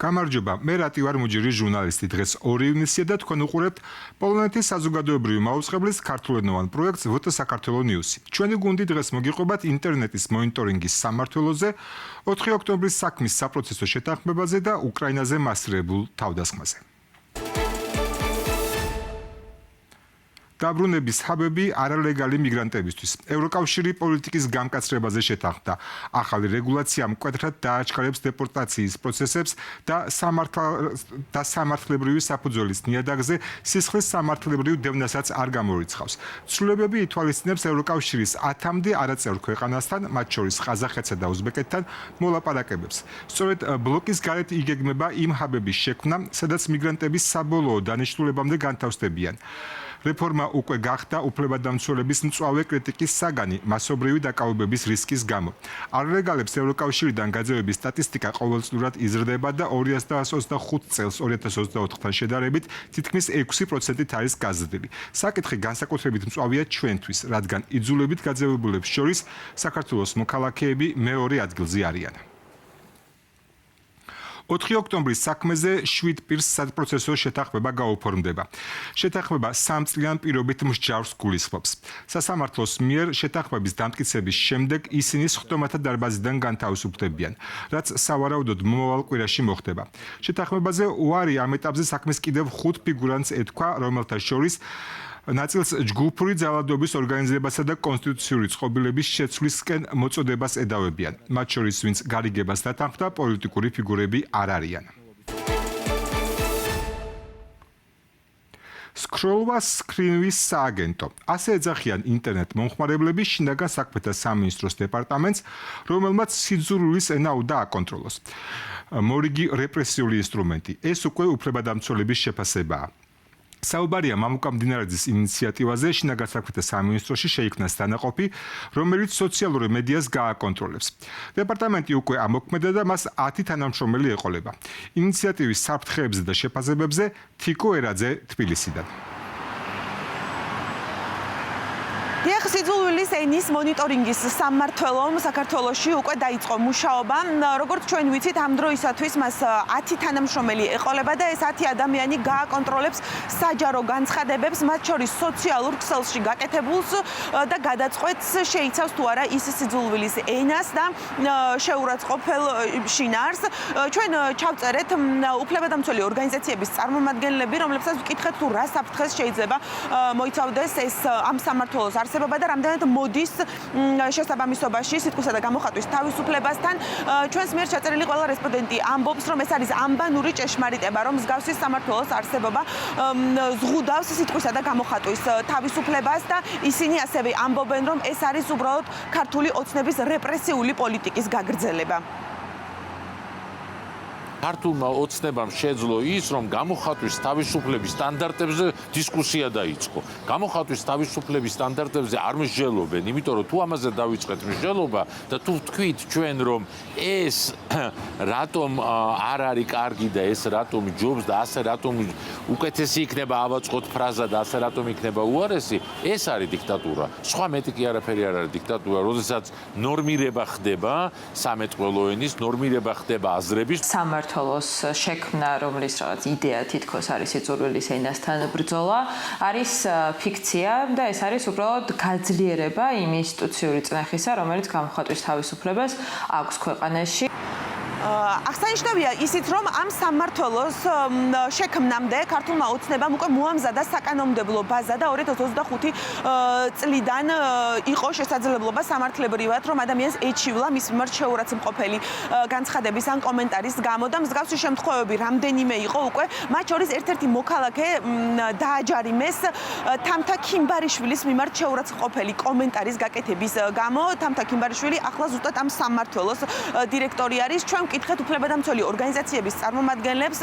გამარჯობა, მე რატი ვარ მუჯირი ჟურნალისტი. დღეს 2 ივნისია და თქვენ უყურებთ პოლონეთის საზოგადოებრივი მაუწყებლის ქართულენოვან პროექტს VT საქართველო News-ი. ჩვენი გუნდი დღეს მოგიყვებათ ინტერნეტის მონიტორინგის სამმართველოზე, 4 ოქტომბრის საქმის საპროცესო შეთანხმებაზე და უკრაინაზე მასწრებულ თავდასხმაზე. დაბრუნების ჰაბები არალეგალი მიგრანტებისთვის. ევროკავშირი პოლიტიკის გამკაცრებაზე შეთანხმდა. ახალი რეგულაცია მკვეთრად დააჩქარებს დეპორტაციის პროცესებს და სამართლებრივი საფუძვლის ნიადაგზე სისხლის სამართლებრივ დევნასაც არ გამორიცხავს. ცვლილებები ითვალისწინებს ევროკავშირის 10-მდე არაწევრ ქვეყანასთან, მათ შორის ყაზახეთსა და უზბეკეთთან მოლაპარაკებებს. სწორედ ბლოკის გარეთ იგეგმება იმ ჰაბების შექმნა, სადაც მიგრანტები საბოლოო დანიშნულებამდე განთავსდებიან. რეფორმა უკვე გახდა უფლებადამცველების მწვავე კრიტიკის საგანი მასობრივი დაკავებების რისკის გამო. არალეგალებს ევროკავშირიდან გაძევების სტატისტიკა ყოველწლიურად იზრდება და 2025 წელს 2024-თან შედარებით თითქმის 6%-ით არის გაზრდილი. საკითხი განსაკუთრებით მწვავეა ჩვენთვის, რადგან იძულებით გაძევებულებს შორის საქართველოს მოქალაქეები მეორე ადგილზე არიან. 4 ოქტომბრის საქმეზე 7 პირს საპროცესო შეთანხმება გაუფორმდება. შეთანხმება 3 წლიან პირობით მსჯავრს გულისხმობს. სასამართლოს მიერ შეთანხმების დამტკიცების შემდეგ ისინი სხდომათა დარბაზიდან განთავისუფლებიან, რაც სავარაუდოდ მომავალ კვირაში მოხდება. შეთანხმებაზე უარი ამ ეტაპზე საქმის კიდევ 5 ფიგურანტს ეთქვა, რომელთა შორის ნაწილს ჯგუფური ძალადობის ორგანიზებასა და კონსტიტუციური წყობილების შეცვლისკენ მოწოდებას ედავებიან. მათ შორის ვინც გარიგებას დათანხმდა, პოლიტიკური ფიგურები არ არიან. სკროლვა სკრინვის სააგენტო. ასე ეძახიან ინტერნეტ მომხმარებლები შინაგან საქმეთა სამინისტროს დეპარტამენტს, რომელმაც სიძულვილის ენა უნდა აკონტროლოს. მორიგი რეპრესიული ინსტრუმენტი. ეს უკვე უფლებადამცველების შეფასებაა. საუბარია მამუკა მდინარეძის ინიციატივაზე შინაგან საქმეთა სამინისტროში შეიქმნა დანაყოფი, რომელიც სოციალური მედიას გააკონტროლებს. დეპარტამენტი უკვე ამოქმედა და მას 10 თანამშრომელი ეყოლება. ინიციატივის საფრთხეებზე და შეფასებებზე თიკო ერაძე თბილისიდან. სიძულვილის ენის მონიტორინგის სამმართველომ საქართველოში უკვე დაიწყო მუშაობა. როგორც ჩვენ ვიცით, ამ დროისათვის მას 10 თანამშრომელი ეყოლება და ეს 10 ადამიანი გააკონტროლებს საჯარო განცხადებებს, მათ შორის სოციალურ ქსელში გაკეთებულს და გადაწყვეტს შეიცავს თუ არა ის სიძულვილის ენას და შეურაცხყოფელ შინაარს. ჩვენ ჩავწერეთ უფლებადამცველი ორგანიზაციების წარმომადგენლები, რომლებსაც ვკითხეთ თუ რა საფრთხეს შეიძლება მოიცავდეს ეს ამ სამმართველოს არსებობა და რამდენად მოდის შესაბამისობაში სიტყვისა და გამოხატვის თავისუფლებასთან. ჩვენს მიერ ჩაწერილი ყველა რესპონდენტი ამბობს, რომ ეს არის ამბანური ჭეშმარიტება, რომ მსგავსი სამმართველოს არსებობა ზღუდავს სიტყვისა და გამოხატვის თავისუფლებას და ისინი ასევე ამბობენ, რომ ეს არის უბრალოდ ქართული ოცნების რეპრესიული პოლიტიკის გაგრძელება. ქართულმა ოცნებამ შეძლო ის, რომ გამოხატვის თავისუფლების სტანდარტებზე დისკუსია დაიწყო. გამოხატვის თავისუფლების სტანდარტებზე არ მსჯელობენ, იმიტომ რომ თუ ამაზე დავიწყეთ მსჯელობა და თუ ვთქვით ჩვენ, რომ ეს რატომ არ არის კარგი და ეს რატომ ჯობს და ასე რატომ უკეთესი იქნება ავაწყოთ ფრაზა და ასე რატომ იქნება უარესი, ეს არის დიქტატურა. სხვა მეტი კი არაფერი არ არის დიქტატურა, როდესაც ნორმირება ხდება სამეთყველო ენის, ნორმირება ხდება აზრების სამმართველოს შექმნა, რომლის რაღაც იდეა თითქოს არის სიძულვილის ენასთან ბრძოლა, არის ფიქცია და ეს არის უბრალოდ გაძლიერება იმ ინსტიტუციური წნეხისა, რომელიც გამოხატვის თავისუფლებას აქვს ქვეყანაში. აღსანიშნავია ისიც, რომ ამ სამმართველოს შექმნამდე ქართულმა ოცნებამ უკვე მოამზადა საკანონმდებლო ბაზა და 2025 წლიდან იყო შესაძლებლობა სამართლებრივად, რომ ადამიანს ეჩივლა მის მიმართ შეურაცხმყოფელი განცხადების ან კომენტარის გამო და მსგავსი შემთხვევები რამდენიმე იყო უკვე, მათ შორის ერთ-ერთი მოქალაქე დააჯარიმეს თამთა ქიმბარიშვილის მიმართ შეურაცხმყოფელი კომენტარის გაკეთების გამო. თამთა ქიმბარიშვილი ახლა ზუსტად ამ სამმართველოს დირექტორი არის. ჩვენ ვკითხეთ უფლებადამცველი ორგანიზაციების წარმომადგენლებს,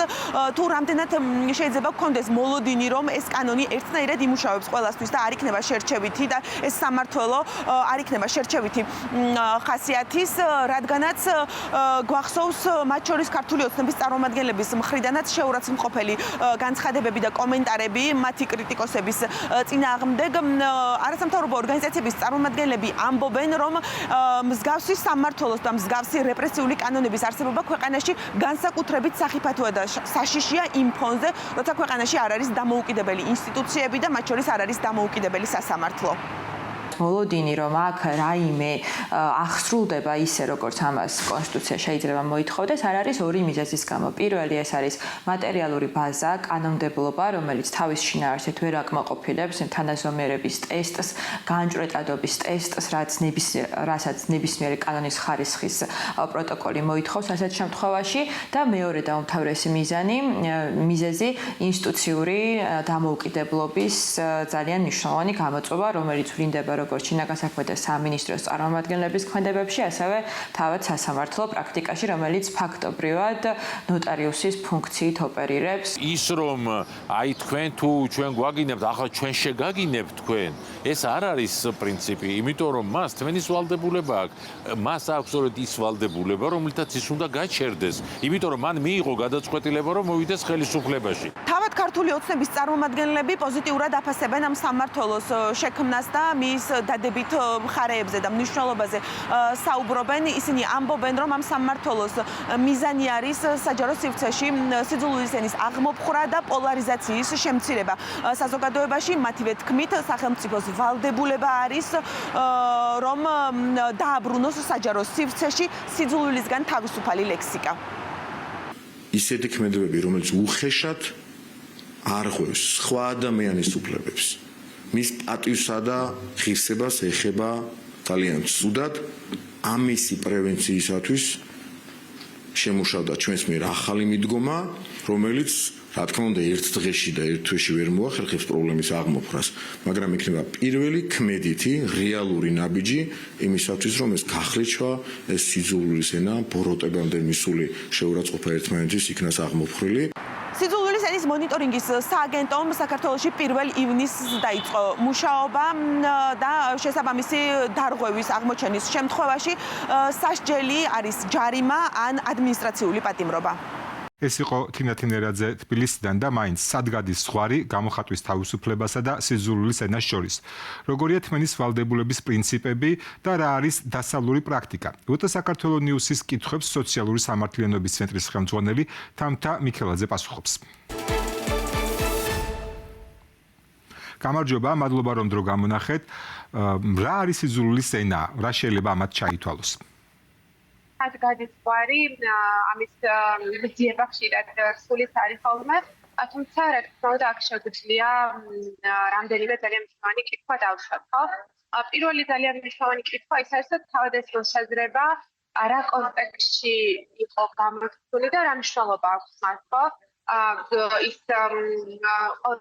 თუ რამდენად შეიძლება გქონდეს მოლოდინი, რომ ეს კანონი ერთნაირად იმუშავებს ყველასთვის და არ იქნება შერჩევითი და ეს სამმართველო არ იქნება შერჩევითი ხასიათის, რადგანაც გვახსოვს მათ შორის ქართული ოცნების წარმომადგენლების მხრიდანაც შეურაცხმყოფელი განცხადებები და კომენტარები მათი კრიტიკოსების წინააღმდეგ. არასამთავრობო ორგანიზაციების წარმომადგენლები ამბობენ, რომ მსგავსი სამმართველოს და მსგავსი რეპრესიული კანონების არსებობა ქვეყანაში განსაკუთრებით სახიფათოა და საშიშია იმ ფონზე, როცა ქვეყანაში არ არის დამოუკიდებელი ინსტიტუციები და მათ შორის არ არის დამოუკიდებელი სასამართლო. მოლოდინი რომ აქ რაიმე აღსრულდება ისე როგორც ამას კონსტიტუცია შეიძლება მოითხოვდეს, არ არის ორი მიზეზის გამო. პირველი ეს არის მატერიალური ბაზა, კანონმდებლობა, რომელიც თავის შინაარსით ვერ აკმაყოფილებს თანაზომიერების ტესტს, განჭვრეტადობის ტესტს, რასაც ნებისმიერი კანონის ხარისხის პროტოკოლი მოითხოვს ასეთ შემთხვევაში და მეორე და უმთავრესი მიზეზი ინსტიტუციური დამოუკიდებლობის ძალიან მნიშვნელოვანი გამოწვევა, რომელიც ვლინდება როგორც შინაგან საქმეთა სამინისტროს წარმომადგენლების ქმედებებში, ასევე თავად სასამართლო პრაქტიკაში, რომელიც ფაქტობრივად ნოტარიუსის ფუნქციით ოპერირებს. ის რომ აი თქვენ თუ ჩვენ გვაგინებთ, ახლა ჩვენ შეგაგინებთ თქვენ, ეს არ არის პრინციპი, იმიტომ რომ მას თქვენის ვალდებულება აქვს, მას აქვს სწორედ ის ვალდებულება, რომლითაც ის უნდა გაჩერდეს, იმიტომ რომ მან მიიღო გადაწყვეტილება, რომ მოვიდეს ხელისუფლებაში. თავად ქართული ოცნების წარმომადგენლები პოზიტიურად აფასებენ ამ სამმართველოს შექმნას და მის დადებით მხარეებზე და მნიშვნელობაზე საუბრობენ. ისინი ამბობენ, რომ ამ სამმართველოს მიზანი არის საჯარო სივრცეში სიძულვილის ენის აღმოფხვრა და პოლარიზაციის შემცირება საზოგადოებაში. მათივე თქმით, სახელმწიფოს ვალდებულება არის, რომ დააბრუნოს საჯარო სივრცეში სიძულვილისგან თავისუფალი ლექსიკა. ისეთი ქმედებები, რომელიც უხეშად არღვევს სხვა ადამიანის უფლებებს, მის პატივსა და ღირსებას ეხება ძალიან ცუდად. ამისი პრევენციისათვის შემუშავდა ჩვენს მიერ ახალი მიდგომა, რომელიც რა თქმა უნდა ერთ დღეში და ერთ თვეში ვერ მოახერხებს პრობლემის აღმოფხვრას, მაგრამ იქნება პირველი ქმედითი რეალური ნაბიჯი იმისათვის, რომ ეს გახლეჩვა, ეს სიძულვილის ენა ბოროტებამდე მისული შეურაცხყოფა ერთმანეთის იქნას აღმოფხრილი. სიძულვილის ენის მონიტორინგის სააგენტომ საქართველოში 1 ივნისს დაიწყო მუშაობა და შესაბამისი დარღვევის აღმოჩენის შემთხვევაში სასჯელი არის ჯარიმა ან ადმინისტრაციული პატიმრობა. ეს იყო თინა თინერაძე თბილისიდან და მაინც სად გადის ზღვარი გამოხატვის თავისუფლებასა და სიძულვილის ენას შორის. როგორია თმენის ვალდებულების პრინციპები და რა არის დასავლური პრაქტიკა. უთა საქართველოს ნიუსის კითხვებს სოციალური სამართლიანობის ცენტრის ხელმძღვანელი თამთა მიქელაძე პასუხობს. გამარჯობა, მადლობა რომ დრო გამონახეთ. რა არის სიძულვილის ენა? რა შეიძლება ამათ ჩაითვალოს? სად გადის ზღვარი, ამის ძიება ხშირად რსულიც არის ხოლმე, თუმცა რა თქმა უნდა აქ შეგვიძლია რამდენიმე ძალიან მნიშვნელოვანი კითხვა დავუშვათ, ხო? პირველი ძალიან მნიშვნელოვანი კითხვა ის არის, რომ თავად ეს მოსაზრება რა კონტექსტში იყო გამოცდული და რა მნიშვნელობა აქვს მას, ხო? ის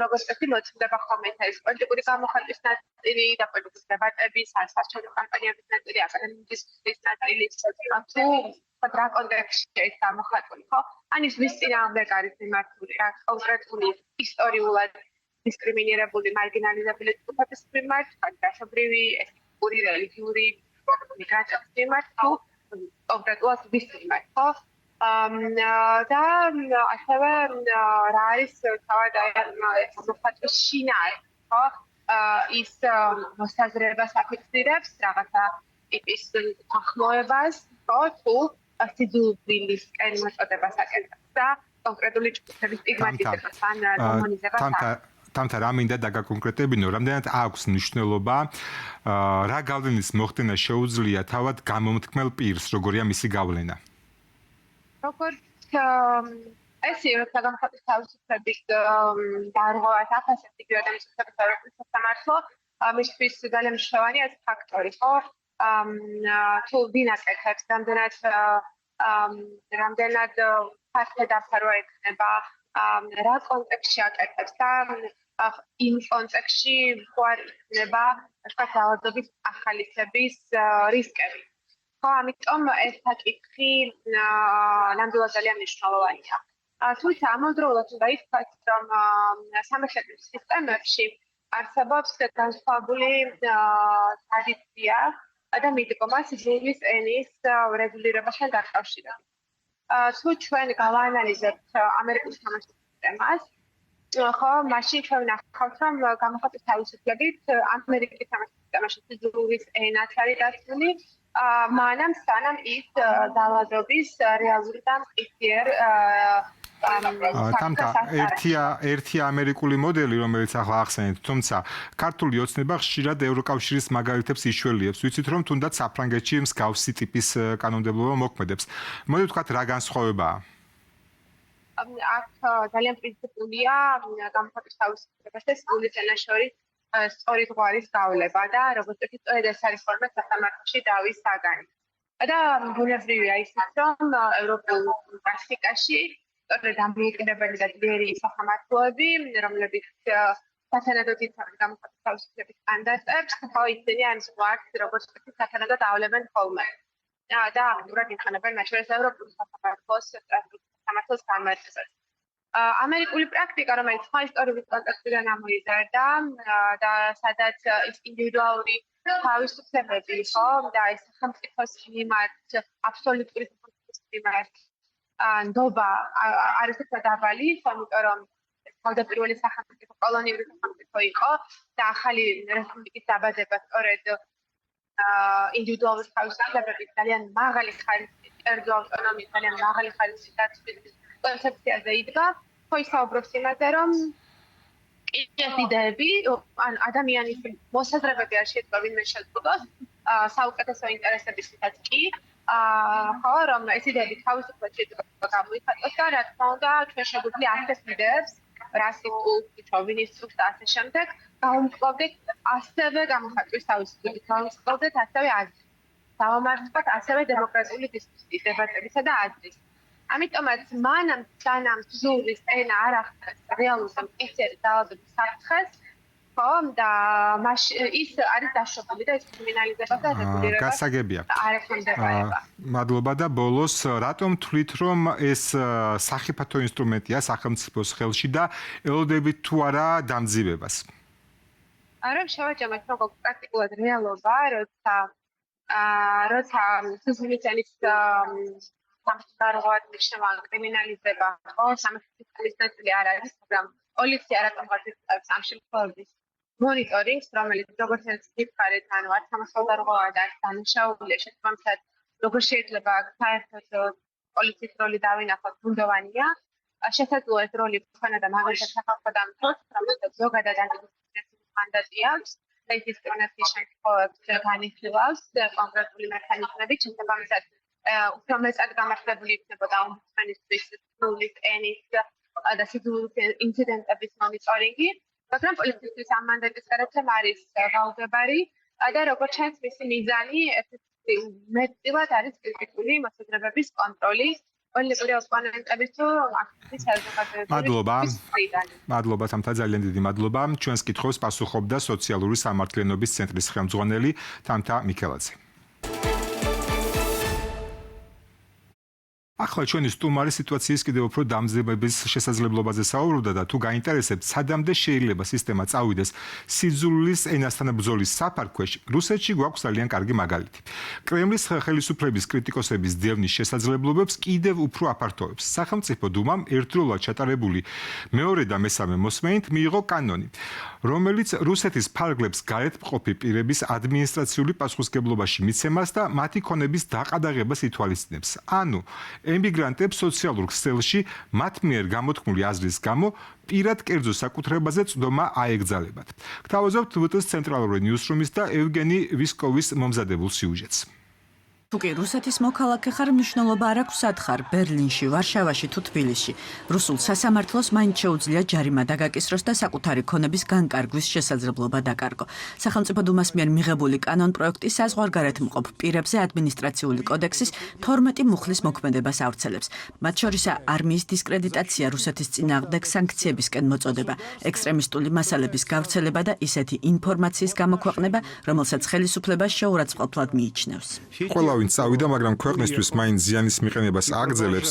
როგორც წესი მოწმდება ხოლმე ეს პოლიტიკური გამოხატვის ნაწილი და პოლიტიკური დებატების, საარჩევნო კამპანიების ნაწილი, აკადემიური დისკუსიის ნაწილი, თუ რა კონტექსტში ეს გამოხატული, ხო? ან ის ვის წინააღმდეგ არის მიმართული, რა კონკრეტული ისტორიულად დისკრიმინირებული, მარგინალიზებული ჯგუფების მიმართ, გასობრივი, ეთნიკური, რელიგიური, მიგრანტების მიმართ, თუ კონკრეტულად ვის მიმართ, ხო? და ასევე რა არის თავად გამოხატვის შინაარსი, ხო? ის მოსაზრებას აფიქსირებს რაღაცა ტიპის თანხმოებას, ხო? თუ სიძულვილისკენ მოწოდებას აკეთებს და კონკრეტული ჯგუფების სტიგმატიზებას ან დემონიზებას. თამთა რა მინდა დაგაკონკრეტებინო, რამდენად აქვს მნიშვნელობა, რა გავლენის მოხდენა შეუძლია თავად გამომთქმელ პირს, როგორია მისი გავლენა? როგორც ეს საგამოხატვის თავისუფლების დარღვევას აფასებს იგივე ადამიანის უფლებების სასამართლო, მისთვის ძალიან მნიშვნელოვანია ეს ფაქტორი, ხო? თუ ვინ აკეთებს, რამდენად ფართო დაფარვა ექნება, რა კონტექსტში აკეთებს და იმ კონტექსტში ხარ იქნება საკითხების ახალისების რისკები. ხო, ამიტომ ეს საკითხი ნამდვილად ძალიან მნიშვნელოვანია. თუმცა ამავდროულად უნდა ითქვას, რომ სამართლებრივ სისტემებში არსებობს განსხვავებული ტრადიცია და მიდგომა სიძულვილის ენის რეგულირებასთან დაკავშირებით. თუ ჩვენ გავაანალიზებთ ამერიკის სამართლის სისტემას, ხო, მაშინ ჩვენ ვნახავთ, რომ გამოხატვის თავისუფლებით ამერიკის სამართლის სისტემაში სიძულვილის ენაც არის დაცული მანამ სანამ ის ძალადობის რეალური და მყისიერ თამთა ერთი ამერიკული მოდელი, რომელიც ახლა ახსენეთ, თუმცა ქართული ოცნება ხშირად ევროკავშირის მაგალითებს იშველიებს. ვიცით, რომ თუნდაც საფრანგეთში მსგავსი ტიპის კანონმდებლობა მოქმედებს. მოდი ვთქვათ, რა განსხვავებაა? აქ ძალიან პრინციპულია გამხატვის თავისუფლებას და სრული წინაშორის სწორი ზღვარის გავლება და როგორც ვთქვით, სწორედ ეს არის ხოლმე სასამართლოში დავის საგანი. და ბუნებრივია ისიც, რომ ევროპულ პრაქტიკაში სწორედ ამოუკიდებელი და ძლიერი სასამართლოები, რომლებიც სათანადოდ იცავენ გამხატვის თავისუფლების სტანდარტებს, ხო ისინი ამ ზღვარს როგორც ვთქვით, სათანადოდ ავლენენ ხოლმე. და აქტიურად იყენებენ მათ შორის ევროპულ სასამართლოს სამართლოს განმარტებას. ამერიკული პრაქტიკა, რომელიც სხვა ისტორიული კონტექსტიდან ამოიზარდა და სადაც ის ინდივიდუალური თავისუფლებები, ხო, და ეს სახელმწიფოს მიმართ აბსოლუტური სახელმწიფოს მიმართ ნდობა არის უფრო დაბალი, იმიტომ რომ თავდაპირველი სახელმწიფო კოლონიური სახელმწიფო იყო და ახალი რესპუბლიკის დაბადება სწორედ ინდივიდუალური თავისუფლებების ძალიან მაღალი ხარისხის, კერძო ავტონომიის ძალიან მაღალი ხარისხის დაცვის კონცეფციაზე იდგა, ხო ისაუბრებს იმაზე, რომ ეს იდეები, ან ადამიანის მოსაზრებები არ შეეძლო ვინმე შეძლოს საუკეთესო ინტერესებისთვისაც კი, ხო, რომ ეს იდეები თავისუფლად შეიძლება გამოიხატოს და რა თქმა უნდა, ჩვენ შეგვიძლია ასეთ იდეებს, რასისტულ, შოვინისტურ და ასე შემდეგ, გავუმკლავდეთ ასევე გამოხატვის თავისუფლებით, გავუმკლავდეთ ასევე აზრის. დავამარცხოთ ასევე დემოკრატიული დისკუსიის, დებატებისა და აზრის. ამიტომაც მანამ სანამ ბრძოლის ენა არ ახდენს რეალურ და მყისიერ ძალადობის საფრთხეს, ხო, და ის არის დაშვებული და ეს კრიმინალიზება და რეგულირება გასაგებია. არ ექვემდებარება. მადლობა და ბოლოს, რატომ თვლით, რომ ეს სახიფათო ინსტრუმენტია სახელმწიფოს ხელში და ელოდებით თუ არა დამძიმებას? არა, შევაჯამოთ როგორც პრაქტიკულად რეალობა, როცა სიზმრიძელის სამართლებრივად მნიშვნელოვანი კრიმინალიზება, ხო, სამართლის ნაწილი არ არის, მაგრამ პოლიცია რატომ გაწევს ამ შემთხვევების მონიტორინგს, რომელიც როგორც გითხარით, ანუ არ სამართლებრივად და არ დამუშავებულია შესაბამისად, როგორ შეიძლება საერთოდ პოლიციის როლი დავინახოთ, ბუნდოვანია. შესაძლოა ეს როლი თქვენა და მაგალითად სახალხო დამცველს, რომელსაც ზოგადად ანტიდისკრიმინაციის მანდატი აქვს, და ის დისკრიმინაციის შემთხვევებს განიხილავს კონკრეტული მექანიზმებით, შესაბამისად უფრო მეტად გამართლებული იქნებოდა ომბუდსმენისთვის სრული ენის და სიძულვის ინციდენტების მონიტორინგი, მაგრამ პოლიციის ამ მანდატის გადაცემა არის გაუგებარი და როგორც ჩანს, მისი მიზანი მეტწილად არის კრიტიკული მოსაზრებების კონტროლი პოლიტიკური ოპონენტების თუ აქტივის საზოგადოებრივი მადლობა თამთა, ძალიან დიდი მადლობა. ჩვენს კითხვებს პასუხობდა სოციალური სამართლიანობის ცენტრის ხელმძღვანელი თამთა მიქელაძე. ახლა ჩვენი სტუმარი სიტუაციის კიდევ უფრო დამძიმების შესაძლებლობაზე საუბრობდა და თუ გაინტერესებთ, სადამდე შეიძლება სისტემა წავიდეს სიძულვის ენასთან ბრძოლის საფარქვეშ, რუსეთში გვაქვს ძალიან კარგი მაგალითი. კრემლის ხელისუფლების კრიტიკოსების დევნის შესაძლებლობებს კიდევ უფრო აფართოვებს. სახელმწიფო დუმამ ერთდროულად ჩატარებული მეორე და მესამე მოსმენით მიიღო კანონი, რომელიც რუსეთის ფარგლებს გარეთ მყოფი პირების ადმინისტრაციული პასუხისმგებლობაში მიცემას და მათი ქონების დაყადაღებას ითვალისწინებს. ანუ ემიგრანტებს სოციალურ ქსელში მათ მიერ გამოთქმული აზრის გამო პირად კერძო საკუთრებაზე წვდომა აეგზალებათ. გთავაზობთ ვტ-ს ცენტრალური ნიუსრუმის და ევგენი ვისკოვის მომზადებულ სიუჟეტს. თუკი რუსეთის მოქალაქე ხარ, მნიშვნელობა არ აქვს სად ხარ, ბერლინში, ვარშავაში თუ თბილისში. რუსულ სასამართლოს მაინც შეუძლია ჯარიმა დაგაკისროს და საკუთარი ქონების განკარგვის შესაძლებლობა დაკარგო. სახელმწიფო დუმას მიერ მიღებული კანონპროექტი საზღვარგარეთ მყოფ პირებზე ადმინისტრაციული კოდექსის 12 მუხლის მოქმედებას ავრცელებს. მათ შორისა არმიის დისკრედიტაცია, რუსეთის წინააღმდეგ სანქციებისკენ მოწოდება, ექსტრემისტული მასალების გავრცელება და ისეთი ინფორმაციის გამოქვეყნება, რომელსაც ხელისუფლება შეურაცხმყოფლად მიიჩნევს. თავი წავიდა, მაგრამ ქვეყნისთვის მაინც ზიანის მიყენებას აგრძელებს,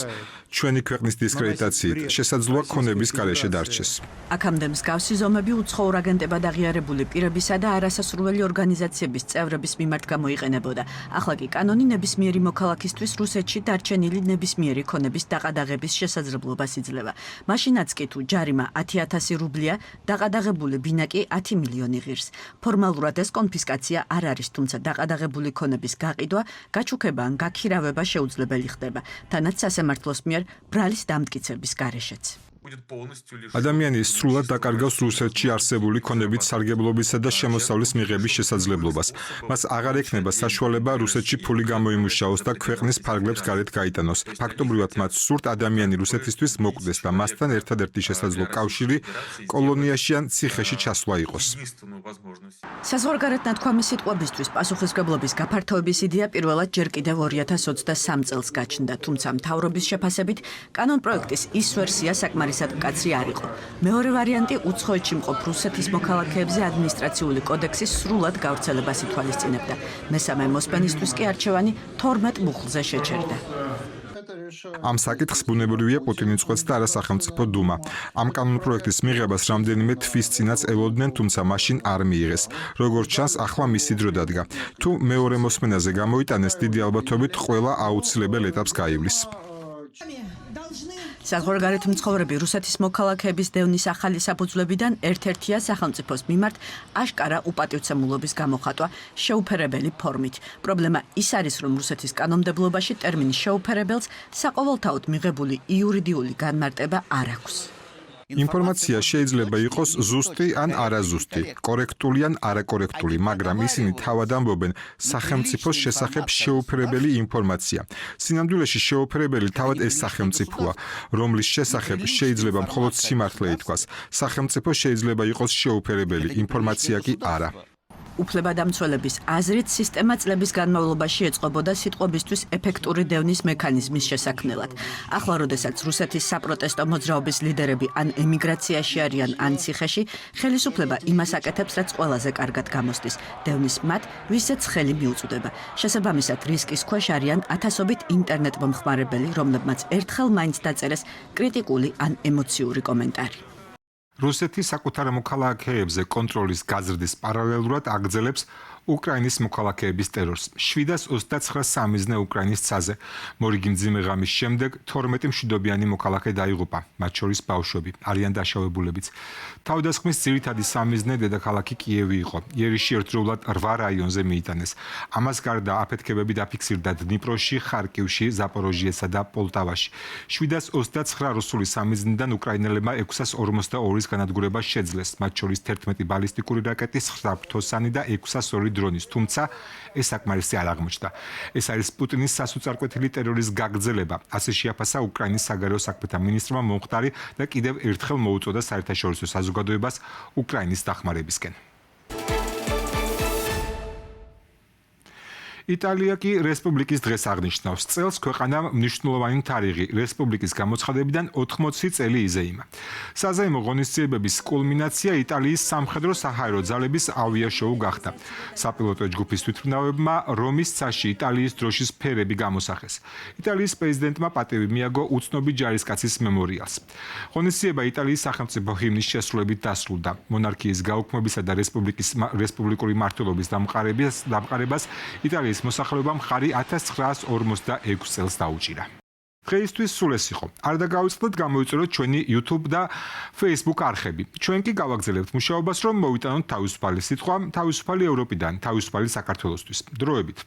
ჩვენი ქვეყნის დისკრედიტაციით შესაძლოა ქონების გარეშე დარჩეს. აქამდე მსგავსი ზომები უცხოურ აგენტებად აღიარებული პირებისა და არასასურველი ორგანიზაციების წევრების მიმართ გამოიყენებოდა. ახლა კი კანონი ნებისმიერი მოქალაქისთვის რუსეთში დარჩენილი ნებისმიერი ქონების დაყადაღების შესაძლებლობას იძლევა. მაშინაც კი თუ ჯარიმა 10,000 რუბლია, დაყადაღებული ბინაკი 10 მილიონი ღირს. ფორმალურად ეს კონფისკაცია არ არის, თუმცა დაყადაღებული ქონების გაყიდვა, გაჩუქება ან გაქირავება შეუძლებელი ხდება, თანაც სასამართლოს მიერ ბრალის დამტკიცების გარეშეც. ადამიანი სრულად დაკარგავს რუსეთში არსებული ქონებით სარგებლობისა და შემოსავლის მიღების შესაძლებლობას. მას აღარ ექნება საშუალება რუსეთში ფული გამოიმუშაოს და ქვეყნის ფარგლებს გარეთ გაიტანოს. ფაქტობრივად მათ სურთ ადამიანი რუსეთისთვის მოკვდეს და მასთან ერთადერთი შესაძლო კავშირი კოლონიაში ან ციხეში ჩასვლა იყოს. საზღვარგარეთ ნათქვამი სიტყვებისთვის პასუხისმგებლობის გაფართოების იდეა პირველად ჯერ კიდევ 2023 წელს გაჩნდა, თუმცა მთავრობის შეფასებით კანონპროექტის ის ვერსია საკმარისად მკაცრი არ იყო. მეორე ვარიანტი უცხოეთში მყოფ რუსეთის მოქალაქეებზე ადმინისტრაციული კოდექსის სრულად გავრცელებას ითვალისწინებდა. მესამე მოსმენისთვის კი არჩევანი 12 მუხლზე შეჩერდა. ამ საკითხს ბუნებრივია პუტინი წყვეტს და არასახელმწიფო დუმა. ამ კანონპროექტის მიღებას რამდენიმე თვის წინაც ელოდნენ, თუმცა მაშინ არ მიიღეს. როგორც ჩანს, ახლა მისი დრო დადგა. თუ მეორე მოსმენაზე გამოიტანეს, დიდი ალბათობით ყველა აუცილებელ ეტაპს გაივლის. საზღვარგარეთ მცხოვრები რუსეთის მოქალაქეების დევნის ახალი საფუძვლებიდან ერთ-ერთია სახელმწიფოს მიმართ აშკარა უპატივცემულობის გამოხატვა შეუფერებელი ფორმით. პრობლემა ის არის, რომ რუსეთის კანონმდებლობაში ტერმინი შეუფერებელს საყოველთაოდ მიღებული იურიდიული განმარტება არ აქვს. ინფორმაცია შეიძლება იყოს ზუსტი ან არაზუსტი, კორექტული ან არაკორექტული, მაგრამ ისინი თავად ამბობენ სახელმწიფოს შესახებ შეუფერებელი ინფორმაცია. სინამდვილეში შეუფერებელი თავად ეს სახელმწიფოა, რომლის შესახებ შეიძლება მხოლოდ სიმართლე ითქვას. სახელმწიფო შეიძლება იყოს შეუფერებელი, ინფორმაცია კი არა. უფლებადამცველების აზრით, სისტემა წლების განმავლობაში ეწყობოდა სიტყვებისთვის ეფექტური დევნის მექანიზმის შესაქმნელად. ახლა, როდესაც რუსეთის საპროტესტო მოძრაობის ლიდერები ან ემიგრაციაში არიან, ან ციხეში, ხელისუფლება იმას აკეთებს, რაც ყველაზე კარგად გამოსდის. დევნის მათ, ვისაც ხელი მიუწვდება. შესაბამისად, რისკის ქვეშ არიან ათასობით ინტერნეტ მომხმარებელი, რომლებმაც ერთხელ მაინც დაწერეს კრიტიკული ან ემოციური კომენტარი. რუსეთი საკუთარ მოქალაქეებზე კონტროლის გაზრდის პარალელურად აგრძელებს უკრაინის მოქალაქეების ტერორს. 729 სამიზნე უკრაინის ცაზე. მორიგი მძიმე ღამის შემდეგ 12 მშვიდობიანი მოქალაქე დაიღუპა, მათ შორის ბავშვები, არიან დაშავებულებიც. თავდასხმის ძირითადი სამიზნე დედაქალაქი კიევი იყო. იერიში ერთდროულად 8 რაიონზე მიიტანეს. ამას გარდა აფეთქებები დაფიქსირდა დნიპროში, ხარკივში, ზაპოროჟიესა და პოლტავაში. 729 რუსული სამიზნიდან უკრაინელებმა 642-ის განადგურება შეძლეს, მათ შორის 11 ბალისტიკური რაკეტის, 9 ფრთოსანი და 602 დრონის, თუმცა ეს საკმარისი არ აღმოჩნდა. ეს არის პუტინის სასუწარკვეთილი ტერორის გაგრძელება, ასე შეაფასა უკრაინის საგარეო საქმეთა მინისტრმა მომხდარი და კიდევ ერთხელ მოუწოდა საერთაშორისო საზოგადოებას უკრაინის დახმარებისკენ. იტალია კი რესპუბლიკის დღეს აღნიშნავს. წელს ქვეყანამ მნიშვნელოვანი თარიღი რესპუბლიკის გამოცხადებიდან 80 წელი იზეიმა. საზეიმო ღონისძიებების კულმინაცია იტალიის სამხედრო-საჰაერო ძალების ავიაშოუ გახდა. საპილოტო ჯგუფის თვითმფრინავებმა რომის ცაში იტალიის დროშის ფერები გამოსახეს. იტალიის პრეზიდენტმა პატივი მიაგო უცნობი ჯარისკაცის მემორიალს. ღონისძიება იტალიის სახელმწიფო ჰიმნის შესრულებით დასრულდა. მონარქიის გაუქმებისა და რესპუბლიკური მმართველობის დამყარებას იტალიის მოსახლეობამ ხარი 1946 წელს დაუჭირა. დღეისთვის სულ ეს იყო. არ დაგავიწყდეთ გამოიწეროთ ჩვენი YouTube და Facebook არხები. ჩვენ კი გავაგზავნებთ მუშაობას, რომ მოვიტანოთ თავისუფალი სიტყვა, თავისუფალი ევროპიდან, თავისუფალი საქართველოსთვის. დროებით.